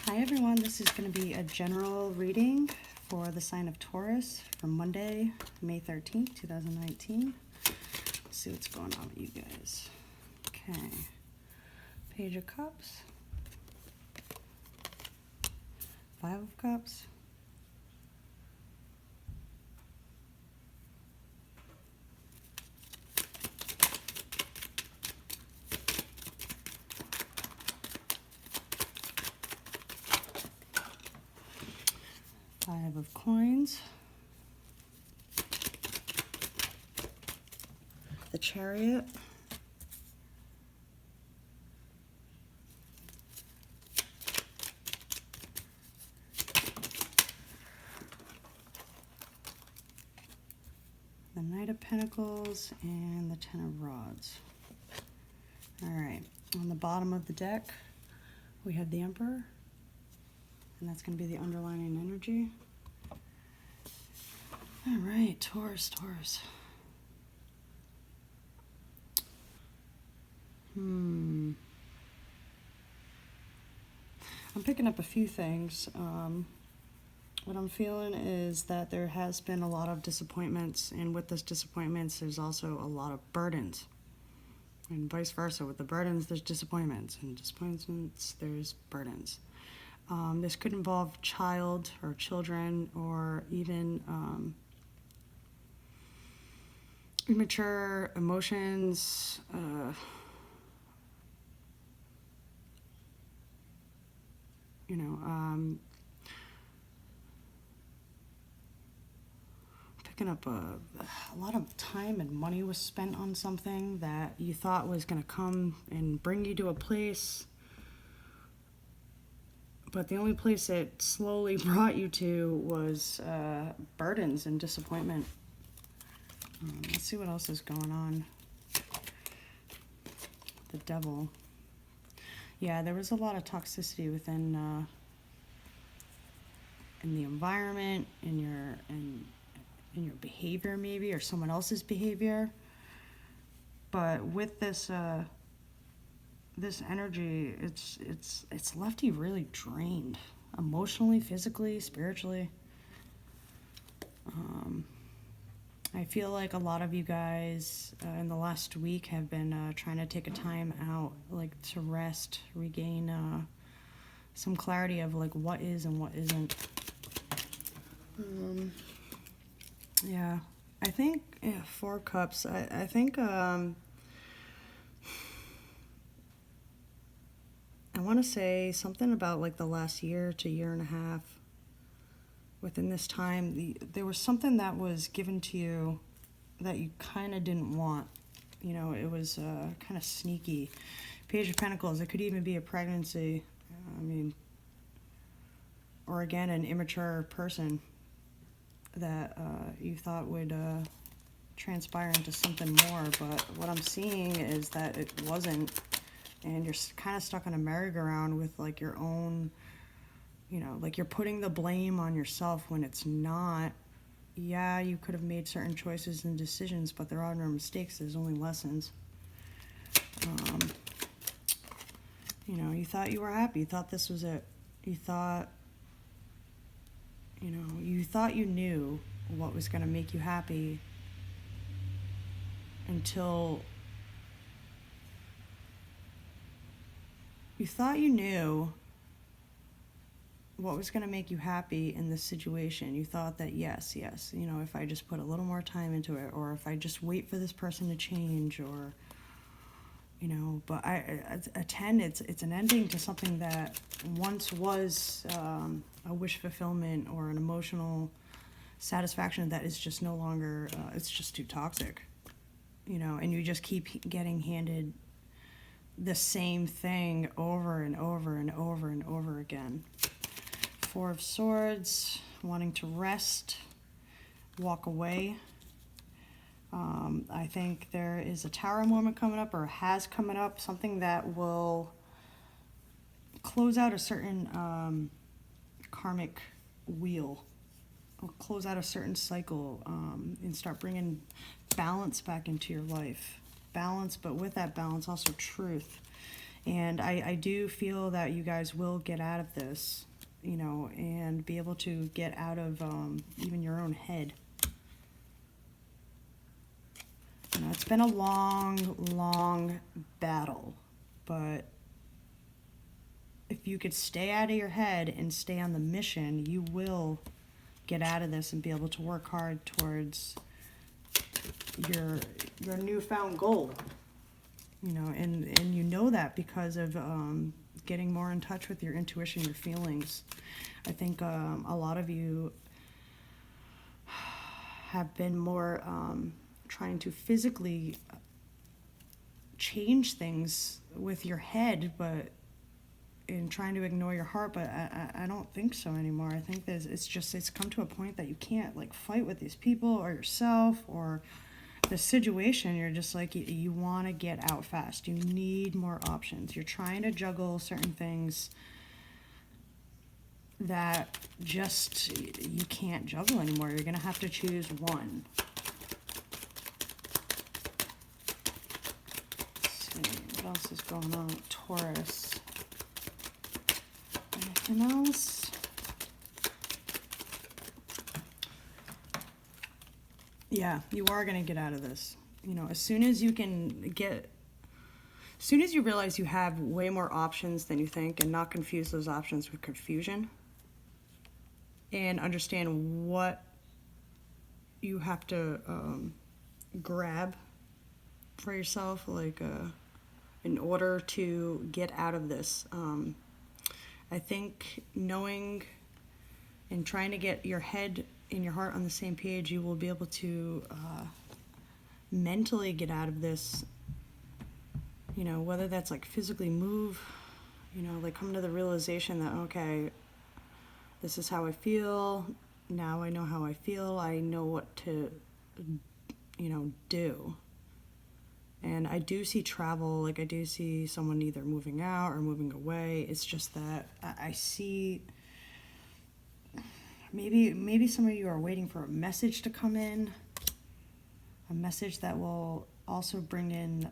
Hi everyone, this is going to be a general reading for the sign of Taurus from Monday, May 13th, 2019. Let's see what's going on with you guys. Okay, Page of Cups, Five of Cups, Five of Coins, the Chariot, the Knight of Pentacles, and the Ten of Rods. All right, on the bottom of the deck, we have the Emperor, and that's going to be the underlining energy. All right, Taurus. I'm picking up a few things. What I'm feeling is that there has been a lot of disappointments, and with those disappointments, there's also a lot of burdens. And vice versa. With the burdens, there's disappointments, and disappointments, there's burdens. This could involve child or children, or even immature emotions, picking up a lot of time and money was spent on something that you thought was going to come and bring you to a place, but the only place it slowly brought you to was burdens and disappointment. Let's see what else is going on. The Devil. Yeah, there was a lot of toxicity within in the environment, in your behavior maybe, or someone else's behavior. But with this this energy, it's left you really drained, emotionally, physically, spiritually. I feel like a lot of you guys in the last week have been trying to take a time out, like to rest, regain some clarity of like what is and what isn't. Yeah, I think Four Cups. I think I want to say something about like the last year to year and a half. Within this time, there was something that was given to you that you kind of didn't want. You know, it was kind of sneaky. Page of Pentacles, it could even be a pregnancy. Or again, an immature person that you thought would transpire into something more. But what I'm seeing is that it wasn't. And you're kind of stuck on a merry-go-round with like your own, like you're putting the blame on yourself when it's not. Yeah, you could have made certain choices and decisions, but there are no mistakes. There's only lessons. You thought you were happy. You thought this was it. You thought, you thought you knew what was going to make you happy until you thought you knew what was going to make you happy in this situation. You thought that yes, if I just put a little more time into it, or if I just wait for this person to change, or, but a 10, it's an ending to something that once was a wish fulfillment or an emotional satisfaction that is just no longer, it's just too toxic, and you just keep getting handed the same thing over and over and over and over again. Four of Swords, wanting to rest, walk away. I think there is a Tower moment coming up, or has coming up, something that will close out a certain karmic wheel, or close out a certain cycle, and start bringing balance back into your life. Balance, but with that balance also truth. And I do feel that you guys will get out of this, you know, and be able to get out of even your own head. You know, it's been a long battle, but if you could stay out of your head and stay on the mission, you will get out of this and be able to work hard towards your newfound goal. You know, and you know that because of getting more in touch with your intuition, your feelings. I think a lot of you have been more trying to physically change things with your head, but in trying to ignore your heart. But I don't think so anymore. I think it's come to a point that you can't like fight with these people or yourself or the situation. You're just like, you want to get out fast. You need more options. You're trying to juggle certain things that just you can't juggle anymore. You're gonna have to choose one. Let's see what else is going on with Taurus. Anything else? Yeah, you are going to get out of this. You know, as soon as you realize you have way more options than you think, and not confuse those options with confusion, and understand what you have to grab for yourself, like in order to get out of this. I think knowing and trying to get your head and your heart on the same page, you will be able to mentally get out of this, you know, whether that's like physically move, you know, like come to the realization that, okay, this is how I feel, now I know how I feel, I know what to, you know, do. And I do see travel, like I do see someone either moving out or moving away. It's just that I see maybe some of you are waiting for a message to come in, a message that will also bring in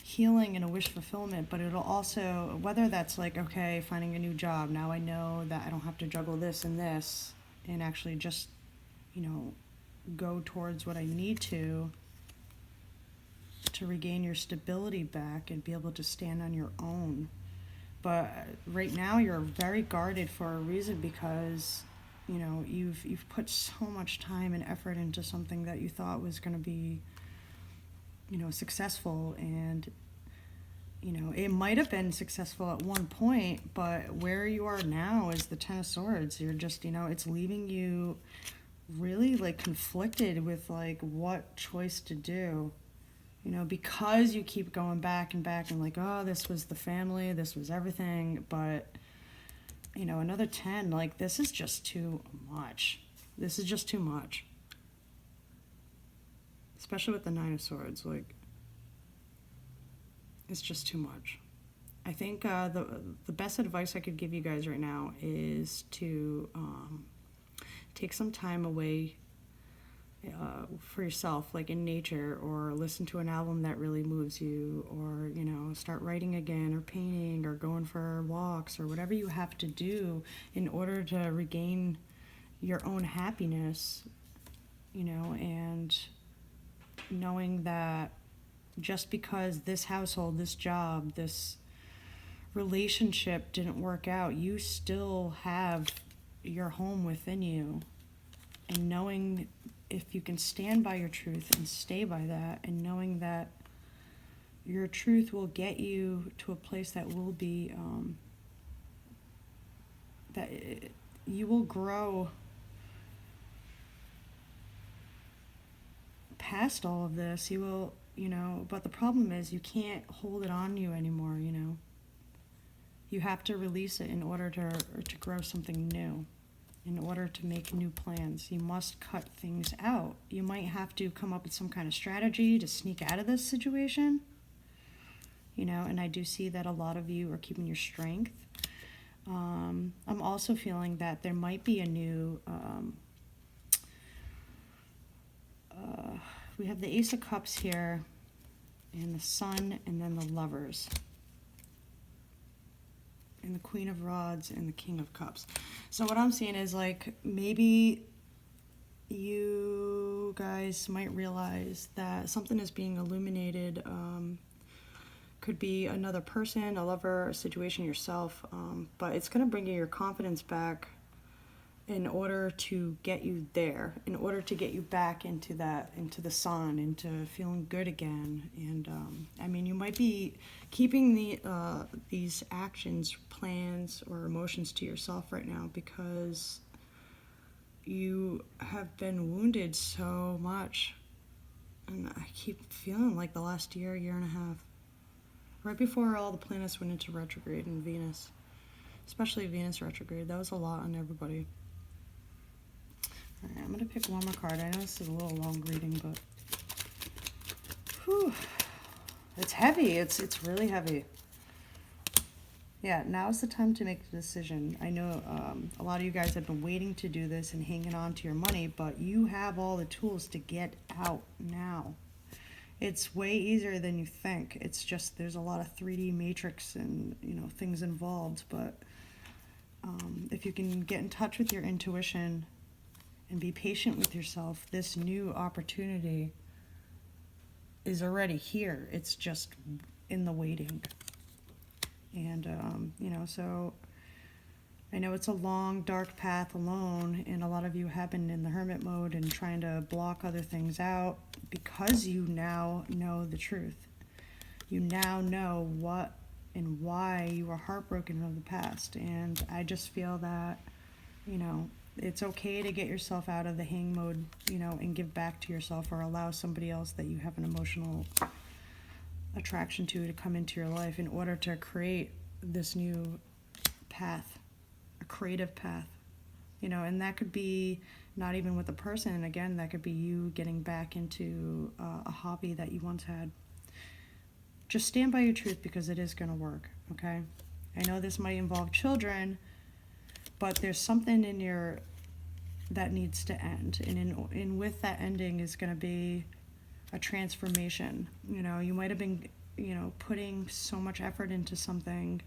healing and a wish fulfillment, but it'll also, whether that's like, okay, finding a new job, now I know that I don't have to juggle this and this, and actually just, you know, go towards what I need to regain your stability back and be able to stand on your own. But right now you're very guarded for a reason, because, you know, you've put so much time and effort into something that you thought was going to be, you know, successful. And, you know, it might have been successful at one point, but where you are now is the Ten of Swords. You're just, you know, it's leaving you really like conflicted with like what choice to do. You know, because you keep going back and back and like, oh, this was the family, this was everything. But, you know, another 10, like, this is just too much. This is just too much. Especially with the Nine of Swords, like, it's just too much. I think the best advice I could give you guys right now is to take some time away for yourself, like in nature, or listen to an album that really moves you, or, you know, start writing again, or painting, or going for walks, or whatever you have to do in order to regain your own happiness, you know, and knowing that just because this household, this job, this relationship didn't work out, you still have your home within you. And knowing if you can stand by your truth and stay by that, and knowing that your truth will get you to a place that will be, you will grow past all of this. You will, you know, but the problem is you can't hold it on you anymore, you know. You have to release it in order to grow something new. In order to make new plans, you must cut things out. You might have to come up with some kind of strategy to sneak out of this situation, you know, and I do see that a lot of you are keeping your strength. I'm also feeling that there might be a new, we have the Ace of Cups here, and the Sun, and then the Lovers, and the Queen of Rods, and the King of Cups. So what I'm seeing is, like, maybe you guys might realize that something is being illuminated. Could be another person, a lover, a situation, yourself, but it's going to bring you your confidence back in order to get you there, in order to get you back into the sun, into feeling good again. And I mean, you might be keeping these actions, plans, or emotions to yourself right now because you have been wounded so much. And I keep feeling like the last year and a half, right before all the planets went into retrograde, and Venus, especially Venus retrograde, that was a lot on everybody. All right, I'm going to pick one more card. I know this is a little long reading, but whew, it's heavy. It's really heavy. Yeah, now's the time to make a decision. I know a lot of you guys have been waiting to do this and hanging on to your money, but you have all the tools to get out now. It's way easier than you think. It's just there's a lot of 3D matrix and, you know, things involved, but if you can get in touch with your intuition and be patient with yourself, this new opportunity is already here. It's just in the waiting. And, you know, so I know it's a long, dark path alone, and a lot of you have been in the hermit mode and trying to block other things out because you now know the truth. You now know what and why you were heartbroken from the past. And I just feel that, you know, it's okay to get yourself out of the hang mode, you know, and give back to yourself, or allow somebody else that you have an emotional attraction to come into your life in order to create this new path, a creative path, you know. And that could be not even with a person. And again, that could be you getting back into a hobby that you once had. Just stand by your truth, because it is going to work, okay? I know this might involve children, but there's something in your that needs to end, and in with that ending is going to be a transformation. You know, you might have been, you know, putting so much effort into something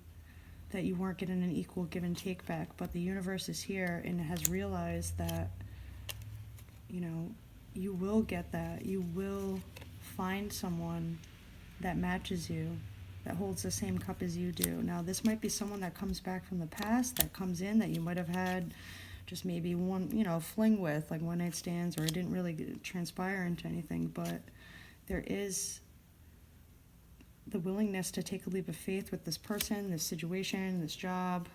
that you weren't getting an equal give and take back, but the universe is here and has realized that, you know, you will get that. You will find someone that matches you, that holds the same cup as you do. Now, this might be someone that comes back from the past, that comes in, that you might have had just maybe one, you know, fling with, like one night stands, or it didn't really transpire into anything, but there is the willingness to take a leap of faith with this person, this situation, this job,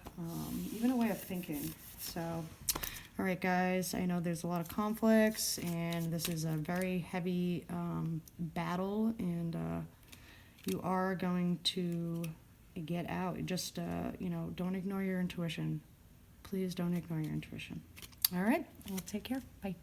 even a way of thinking. So, all right, guys, I know there's a lot of conflicts, and this is a very heavy battle, and you are going to get out. Just, you know, don't ignore your intuition. Please don't ignore your intuition. All right, well, take care. Bye.